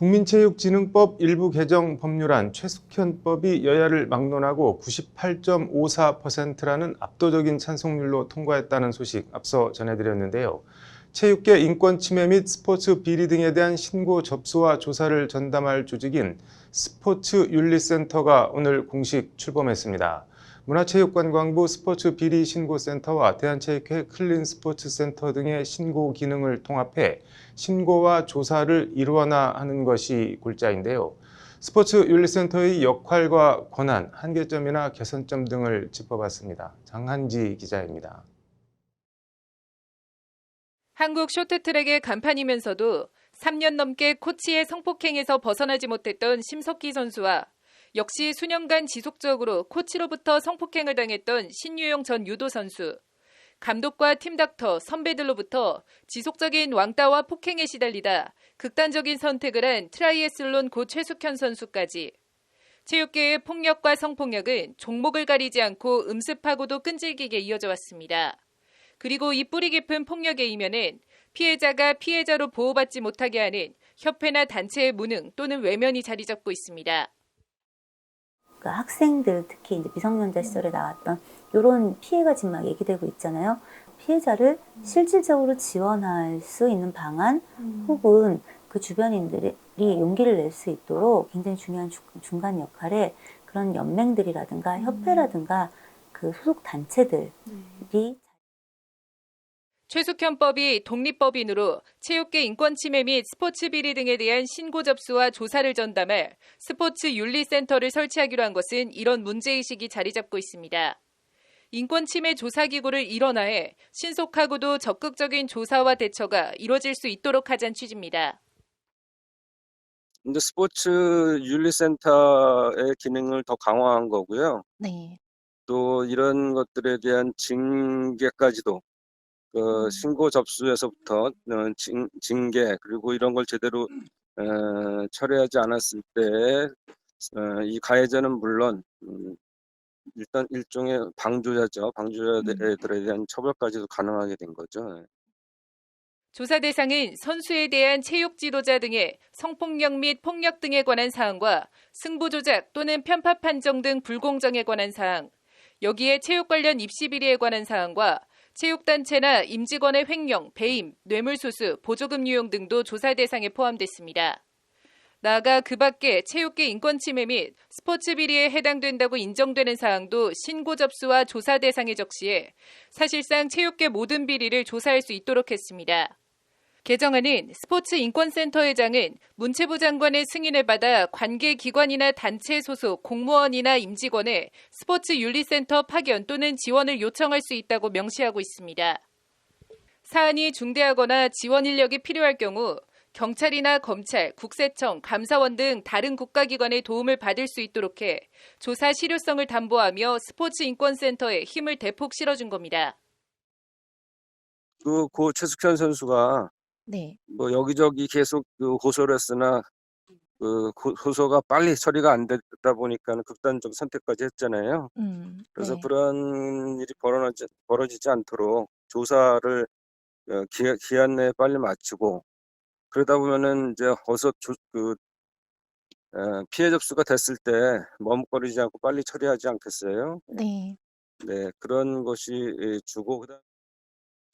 국민체육진흥법 일부 개정 법률안 최숙현법이 여야를 막론하고 98.54%라는 압도적인 찬성률로 통과했다는 소식 앞서 전해드렸는데요. 체육계 인권 침해 및 스포츠 비리 등에 대한 신고 접수와 조사를 전담할 조직인 스포츠윤리센터가 오늘 공식 출범했습니다. 문화체육관광부 스포츠비리신고센터와 대한체육회 클린스포츠센터 등의 신고 기능을 통합해 신고와 조사를 일원화하는 것이 골자인데요. 스포츠윤리센터의 역할과 권한, 한계점이나 개선점 등을 짚어봤습니다. 장한지 기자입니다. 한국 쇼트트랙의 간판이면서도 3년 넘게 코치의 성폭행에서 벗어나지 못했던 심석희 선수와 역시 수년간 지속적으로 코치로부터 성폭행을 당했던 신유용 전 유도 선수, 감독과 팀닥터, 선배들로부터 지속적인 왕따와 폭행에 시달리다 극단적인 선택을 한 트라이애슬론 고 최숙현 선수까지 체육계의 폭력과 성폭력은 종목을 가리지 않고 음습하고도 끈질기게 이어져 왔습니다. 그리고 이 뿌리 깊은 폭력의 이면엔 피해자가 피해자로 보호받지 못하게 하는 협회나 단체의 무능 또는 외면이 자리 잡고 있습니다. 그러니까 학생들, 특히 이제 미성년자 시절에 나왔던 이런 피해가 지금 막 얘기되고 있잖아요. 피해자를 실질적으로 지원할 수 있는 방안 혹은 그 주변인들이 용기를 낼 수 있도록 굉장히 중요한 중간 역할에 그런 연맹들이라든가 협회라든가 그 소속 단체들이 최숙현법이 독립법인으로 체육계 인권침해 및 스포츠 비리 등에 대한 신고 접수와 조사를 전담할 스포츠윤리센터를 설치하기로 한 것은 이런 문제의식이 자리 잡고 있습니다. 인권침해 조사기구를 일원화해 신속하고도 적극적인 조사와 대처가 이루어질 수 있도록 하자는 취지입니다. 이제 스포츠윤리센터의 기능을 더 강화한 거고요. 네. 또 이런 것들에 대한 징계까지도 신고 접수에서부터 징계 그리고 이런 걸 제대로 처리하지 않았을 때 이 가해자는 물론 일단 일종의 방조자죠. 방조자들에 대한 처벌까지도 가능하게 된 거죠. 조사 대상은 선수에 대한 체육 지도자 등의 성폭력 및 폭력 등에 관한 사항과 승부 조작 또는 편파 판정 등 불공정에 관한 사항, 여기에 체육 관련 입시 비리에 관한 사항과 체육단체나 임직원의 횡령, 배임, 뇌물수수, 보조금 유용 등도 조사 대상에 포함됐습니다. 나아가 그 밖에 체육계 인권침해 및 스포츠 비리에 해당된다고 인정되는 사항도 신고 접수와 조사 대상에 적시해 사실상 체육계 모든 비리를 조사할 수 있도록 했습니다. 개정안은 스포츠인권센터회장은 문체부 장관의 승인을 받아 관계기관이나 단체 소속 공무원이나 임직원의 스포츠윤리센터 파견 또는 지원을 요청할 수 있다고 명시하고 있습니다. 사안이 중대하거나 지원 인력이 필요할 경우 경찰이나 검찰, 국세청, 감사원 등 다른 국가기관의 도움을 받을 수 있도록 해 조사 실효성을 담보하며 스포츠인권센터에 힘을 대폭 실어준 겁니다. 고 최숙현 선수가 네. 뭐 여기저기 계속 고소를 했으나 고소가 빨리 처리가 안 됐다 보니까 극단적 선택까지 했잖아요. 그래서 네. 그런 일이 벌어지지 않도록 조사를 기한 내에 빨리 마치고 그러다 보면은 이제 어서 피해 접수가 됐을 때 머뭇거리지 않고 빨리 처리하지 않겠어요? 네. 네, 그런 것이 주고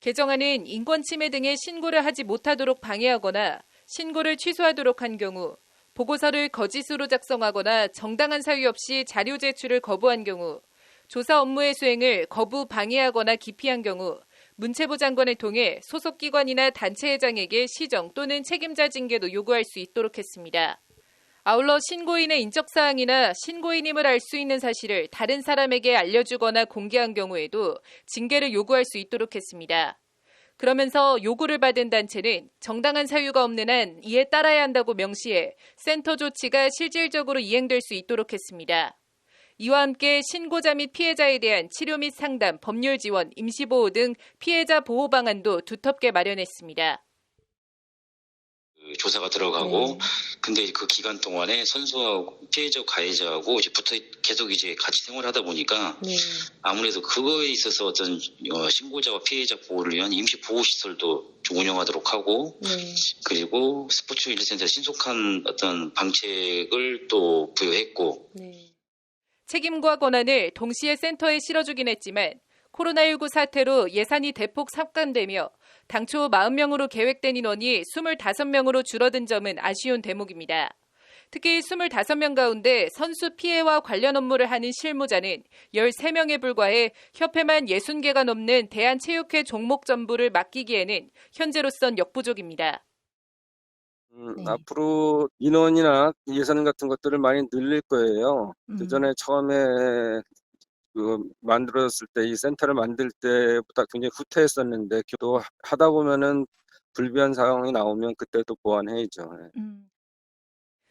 개정안은 인권침해 등의 신고를 하지 못하도록 방해하거나 신고를 취소하도록 한 경우, 보고서를 거짓으로 작성하거나 정당한 사유 없이 자료 제출을 거부한 경우, 조사 업무의 수행을 거부 방해하거나 기피한 경우 문체부 장관을 통해 소속기관이나 단체 회장에게 시정 또는 책임자 징계도 요구할 수 있도록 했습니다. 아울러 신고인의 인적사항이나 신고인임을 알 수 있는 사실을 다른 사람에게 알려주거나 공개한 경우에도 징계를 요구할 수 있도록 했습니다. 그러면서 요구를 받은 단체는 정당한 사유가 없는 한 이에 따라야 한다고 명시해 센터 조치가 실질적으로 이행될 수 있도록 했습니다. 이와 함께 신고자 및 피해자에 대한 치료 및 상담, 법률 지원, 임시보호 등 피해자 보호 방안도 두텁게 마련했습니다. 조사가 들어가고 근데 그 기간 동안에 선수하고 피해자 가해자하고 이제 계속 이제 같이 생활하다 보니까 아무래도 그거에 있어서 어떤 신고자와 피해자 보호를 위한 임시 보호 시설도 운영하도록 하고 네. 그리고 스포츠 윤리센터 신속한 어떤 방책을 또 부여했고 네. 책임과 권한을 동시에 센터에 실어주긴 했지만 코로나19 사태로 예산이 대폭 삭감되며 당초 40명으로 계획된 인원이 25명으로 줄어든 점은 아쉬운 대목입니다. 특히 25명 가운데 선수 피해와 관련 업무를 하는 실무자는 13명에 불과해 협회만 60개가 넘는 대한체육회 종목 전부를 맡기기에는 현재로선 역부족입니다. 네. 앞으로 인원이나 예산 같은 것들을 많이 늘릴 거예요. 그전에 처음에 만들어졌을 때 이 센터를 만들 때보다 굉장히 후퇴했었는데 또 하다 보면은 불비한 상황이 나오면 그때 또 보완해야죠. 네.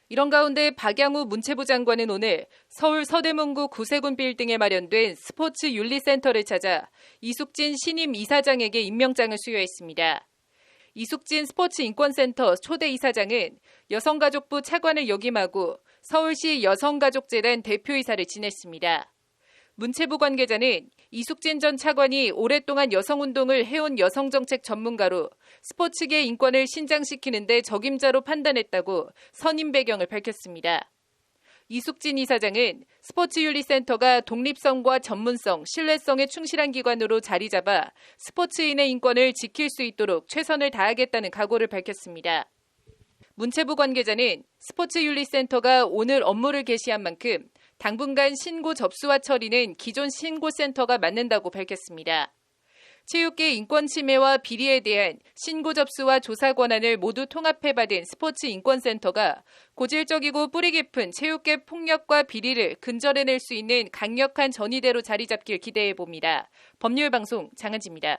이런 가운데 박양우 문체부 장관은 오늘 서울 서대문구 구세군 빌딩에 마련된 스포츠 윤리센터를 찾아 이숙진 신임 이사장에게 임명장을 수여했습니다. 이숙진 스포츠인권센터 초대 이사장은 여성가족부 차관을 역임하고 서울시 여성가족재단 대표이사를 지냈습니다. 문체부 관계자는 이숙진 전 차관이 오랫동안 여성운동을 해온 여성정책 전문가로 스포츠계 인권을 신장시키는 데 적임자로 판단했다고 선임 배경을 밝혔습니다. 이숙진 이사장은 스포츠윤리센터가 독립성과 전문성, 신뢰성에 충실한 기관으로 자리 잡아 스포츠인의 인권을 지킬 수 있도록 최선을 다하겠다는 각오를 밝혔습니다. 문체부 관계자는 스포츠윤리센터가 오늘 업무를 개시한 만큼 당분간 신고 접수와 처리는 기존 신고센터가 맡는다고 밝혔습니다. 체육계 인권 침해와 비리에 대한 신고 접수와 조사 권한을 모두 통합해받은 스포츠인권센터가 고질적이고 뿌리 깊은 체육계 폭력과 비리를 근절해낼 수 있는 강력한 전위대로 자리 잡길 기대해 봅니다. 법률방송 장은지입니다.